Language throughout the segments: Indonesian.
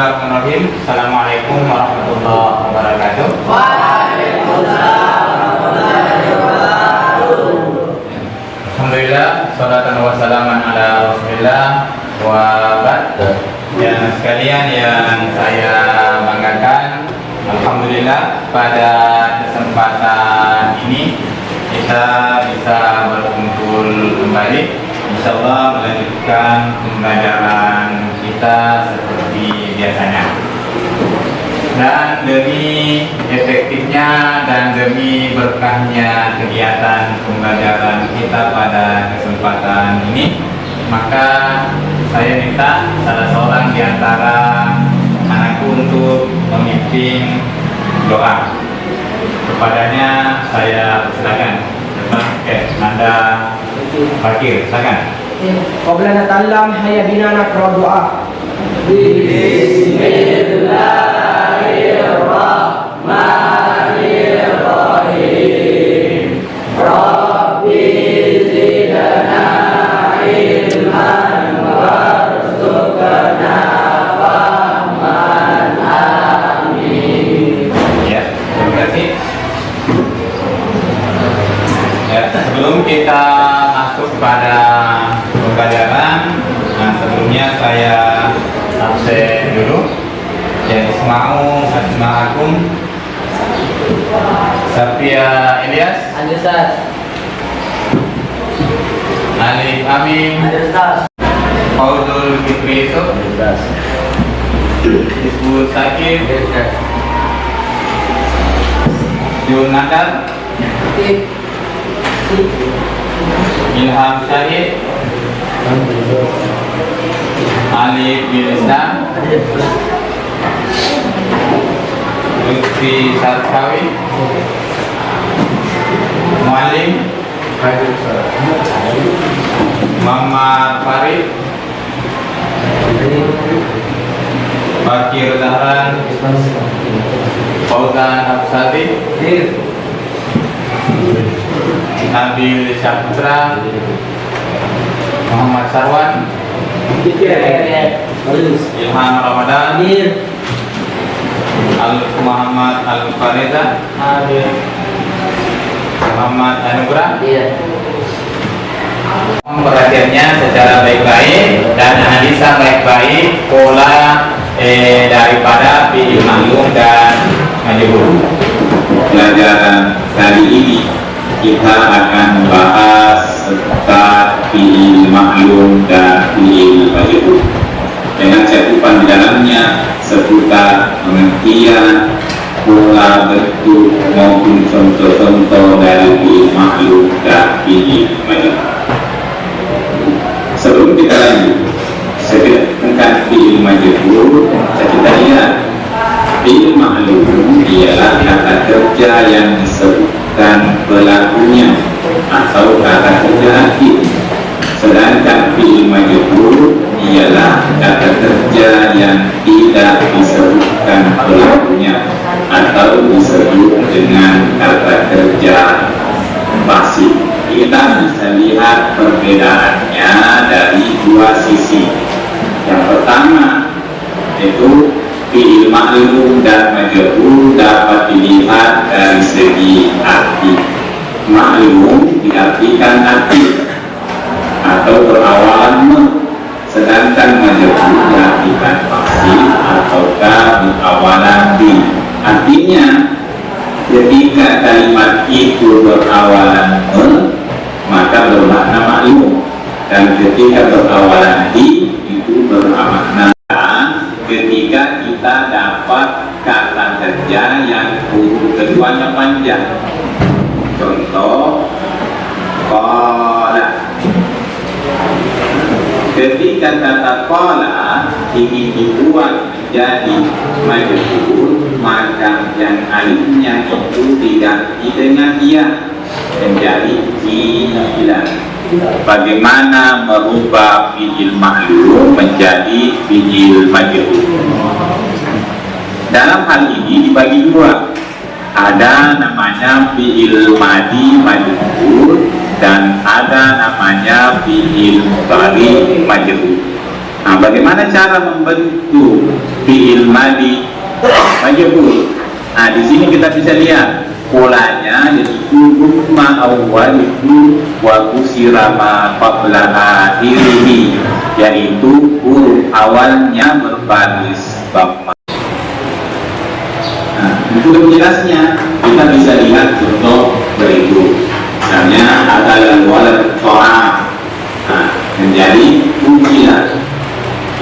Bismillahirrahmanirrahim. Assalamualaikum warahmatullahi wabarakatuh. Waalaikumsalam warahmatullahi wabarakatuh. Alhamdulillah, salatan wa salaman ala Rasulillah wa ba'd. Yang sekalian yang saya banggakan, alhamdulillah pada kesempatan ini kita bisa berkumpul kembali, insyaallah melanjutkan pembelajaran kita seperti biasanya. Dan demi efektifnya dan demi berkahnya kegiatan pembelajaran kita pada kesempatan ini, maka saya minta salah seorang di antara anakku untuk memimpin doa. Kepadanya saya persilakan. Oke, Anda Fakir, silakan. Qabla nata'allam hayya bina naqra doa. Bismillahirrahmanirrahim. Rabbi zidna ilman warzuqna fahman. Amin. Ya, terima kasih. Ya, sebelum kita masuk pada pembelajaran, sebelumnya saya absen dulu. Ya, Isma'u Asma'akum Safia Ilyas Ustaz. Alif Amin Ustaz. Fauzul Fikri Yusuf Hizbul Sakir Jun Nadal Ilham Syahid Alif bin Islam Lutfi Sarkawi Mualim Muhammad Farid Fakir Zahran Fauzan Absadi Nabil Syahputra Muhammad Sarwan Ilham Ramadan Muhammad Al-Farida Muhammad Anugrah. Perhatiannya secara baik-baik dan analisa baik-baik pola daripada fi'il ma'lum dan majhul. Pelajaran kali ini kita akan membahas tentang fi'il ma'lum dan fi'il majhul dengan cakupan di dalamnya seputar pengertian, pola bentuk maupun contoh-contoh dari fi'il ma'lum dan fi'il majhul. Sebelum kita lanjut, saya tentang fi'il majhul, kita lihat fi'il ma'lum ialah kata kerja yang disebutkan pelakunya atau kata kerja aktif, sedangkan fi'il majhul ialah kata kerja yang tidak disebutkan pelakunya atau disebut dengan kata kerja pasif. Kita bisa lihat perbedaannya dari dua sisi. Yang pertama itu fi'il ma'lum dan majhul dapat dilihat dari segi arti. Ma'lum diartikan aktif atau berawalan me, sedangkan majhul diartikan pasif ataukah berawalan di. Artinya ketika kalimat itu berawalan me, maka bermakna ma'lum, dan ketika berawalan di itu bermakna. Ketika kita dapat kata kerja yang huruf keduanya panjang, contoh qala. Ketika kata qala ingin dibuat menjadi majhul, maka yang alifnya itu diganti dengan ya menjadi qila. Bagaimana merubah fi'il ma'lum menjadi fi'il majhul? Dalam hal ini dibagi dua. Ada namanya fi'il madi majhul dan ada namanya fi'il mudhari majhul. Nah, bagaimana cara membentuk fi'il madi majhul? Nah, di sini kita bisa lihat polanya, yaitu hukma awwalihi wa kusira ma qabla akhirihi, yaitu huruf awalnya berbaris bawah. Nah, untuk menjelasnya kita bisa lihat contoh berikut. Misalnya ada walad ta'am, nah, menjadi ujilah,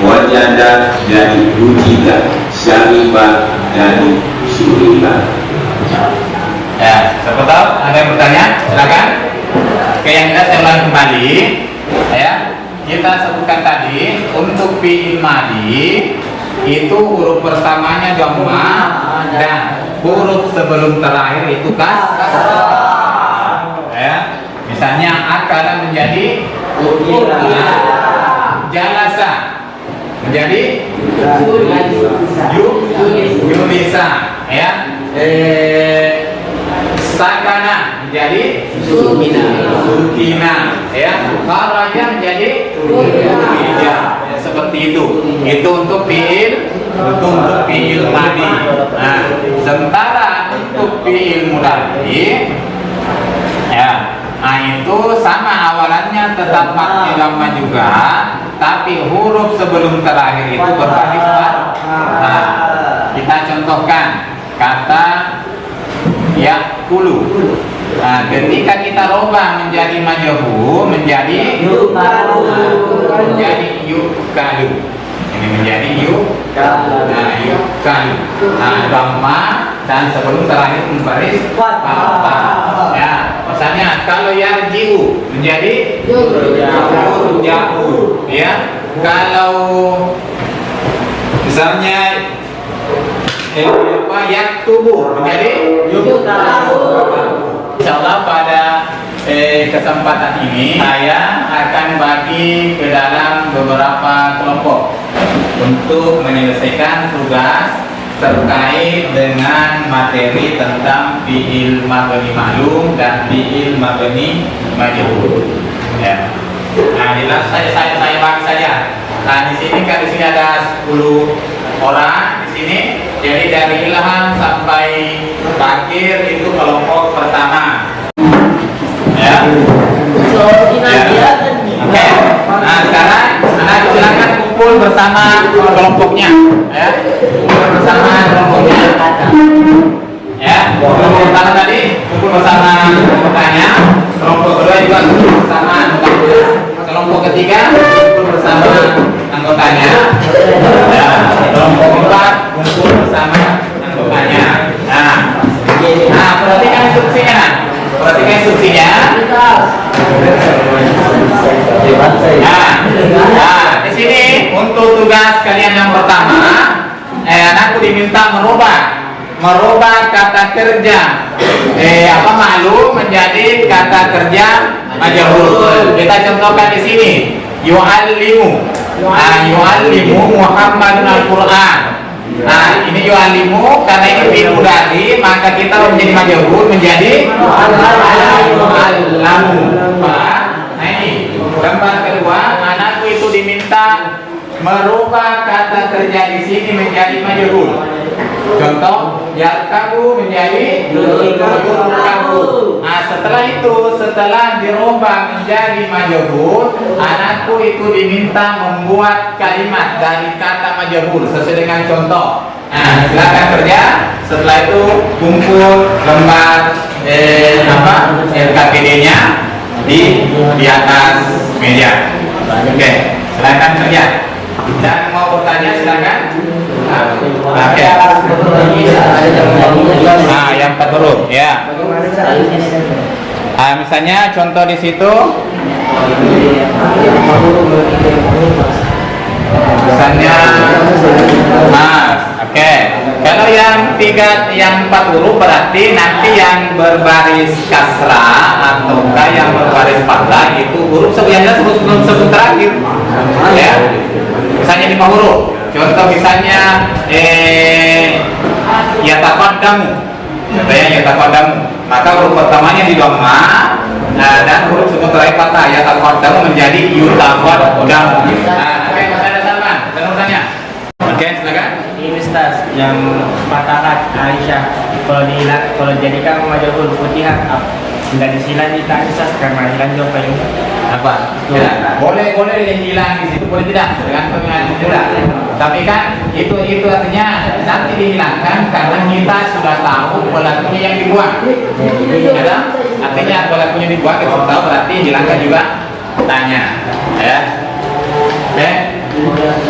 wajada jadi ujida, syariba jadi syuriba. Ya, siapa tahu ada yang bertanya? Silakan. Oke, yang kita saya ulang kembali. Ya, kita sebutkan tadi untuk fi'il madi itu huruf pertamanya dhamma dan huruf sebelum terakhir itu kasrah. Ya, misalnya akala menjadi jalasa menjadi yulisa, ya. Sakana menjadi sukina, ya. Kharaja menjadi khurija, ya, seperti itu. Itu untuk fi'il madi. Nah, sementara untuk fi'il mudhari, ya, nah itu sama awalannya tetap mati lama juga, tapi huruf sebelum terakhir itu berbaris fathah. Nah, kita contohkan kata yakulu. Nah, ketika kita robah menjadi majhul menjadi yukalu. Ini menjadi yukalu. Nah, yukalu. Nah, dhamma dan sebelum terakhir membaris fathah. Ya, misalnya kalau yarji'u menjadi yurja'u, ya. Kalau misalnya yaktubu menjadi yuktabu. Insyaallah pada kesempatan ini saya akan bagi ke dalam beberapa kelompok untuk menyelesaikan tugas terkait dengan materi tentang fi'il mabni ma'lum dan fi'il mabni majhul. Ya. Nah, jelas saya bagi saja. Nah, di sini kan di sini ada 10 orang di sini. Jadi dari Ilham sampai Bakir itu kelompok pertama. Ya. Ya. Oke. Nah, sekarang anak silakan kumpul bersama kelompoknya, ya. Kumpul bersama kelompoknya. Ya. Kelompok pertama tadi kumpul bersama anggotanya. Kelompok kedua juga kumpul bersama anggotanya. Kelompok ketiga kumpul bersama anggotanya. Ya. Kelompok keempat kumpul bersama anggotanya. Nah, perhatikan instruksinya. Perhatikan instruksinya. Nah, di sini untuk tugas kalian yang pertama, anakku diminta merubah kata kerja ma'lum menjadi kata kerja majhul. Kita contohkan di sini, yu'allimu. Yu'allimu Muhammadun al-Qur'an. Nah, ini yu'allimu karena ini fi'il mudhari, maka kita menjadi majhul menjadi mu'allamu. Nah, ini gambar kedua, anakku itu diminta merubah kata kerja di sini menjadi majhul. Contoh, yarkabu menjadi yurkabu. Nah, setelah dirubah menjadi majhul, anakku itu diminta membuat kalimat dari kata majhul sesuai dengan contoh. Nah, silakan kerja. Setelah itu kumpul lembar LKPD-nya di atas meja. Oke, silakan kerja. Dan mau bertanya silakan. Oke. Nah, yang 4 huruf, ya. Misalnya contoh di situ. Misalnya, oke. Kalau yang 4 huruf berarti nanti yang berbaris kasrah ataukah yang berbaris fathah itu huruf sebelumnya sebelum terakhir. Ya. Misalnya 5 huruf. Contoh misalnya yataqaddamu. Contohnya yataqaddamu. Maka huruf pertamanya di dhamma dan huruf sebelum terakhir fathah. Yataqaddamu menjadi yutaqaddamu. Nah, oke, ada Ustaz yang fatahat Aisyah kalau jadikan majahul putihan nggak disilang di Ustaz karena hilang juga ini apa? Ya, boleh hilang di situ, boleh tidak, tergantung dengan juga. Tapi kan itu artinya nanti dihilangkan karena kita sudah tahu pelakunya yang dibuang. Ya, artinya pelakunya dibuang kita sudah tahu, berarti hilangkan juga tanya. Ya, oke.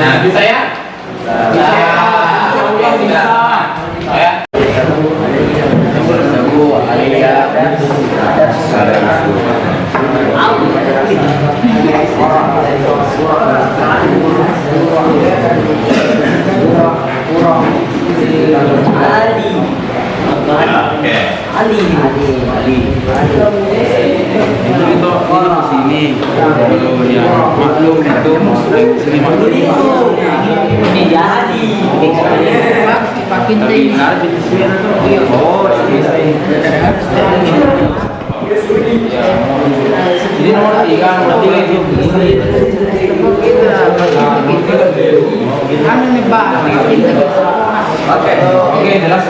Nah, bisa ya? Bisa. Ya. Jadi nomor 3 itu Oke, jelas.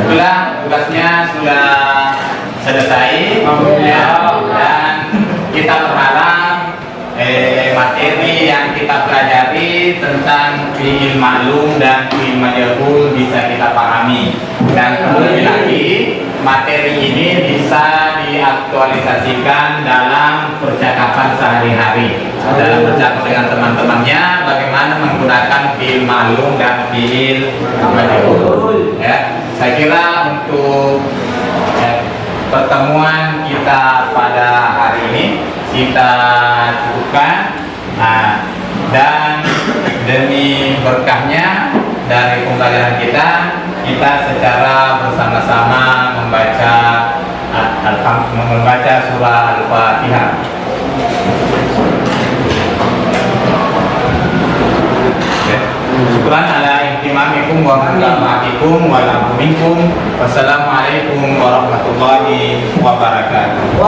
Itulah tugasnya sudah selesai ya, dan kita berharap materi yang kita pelajari tentang fi'il ma'lum dan fi'il majhul bisa kita pahami, dan terlebih lagi materi ini bisa diaktualisasikan dalam percakapan sehari-hari, dalam bercakap dengan teman-temannya bagaimana menggunakan fi'il ma'lum dan fi'il majhul. Ya, saya kira untuk pertemuan kita pada hari ini kita cukupkan. Nah, dan demi berkahnya dari pembelajaran kita secara bersama-sama membaca surah Al-Fatihah. Syukran ala ihtimamikum wa mutaba'atikum wa lakum minkum. Wassalamualaikum warahmatullahi wabarakatuh.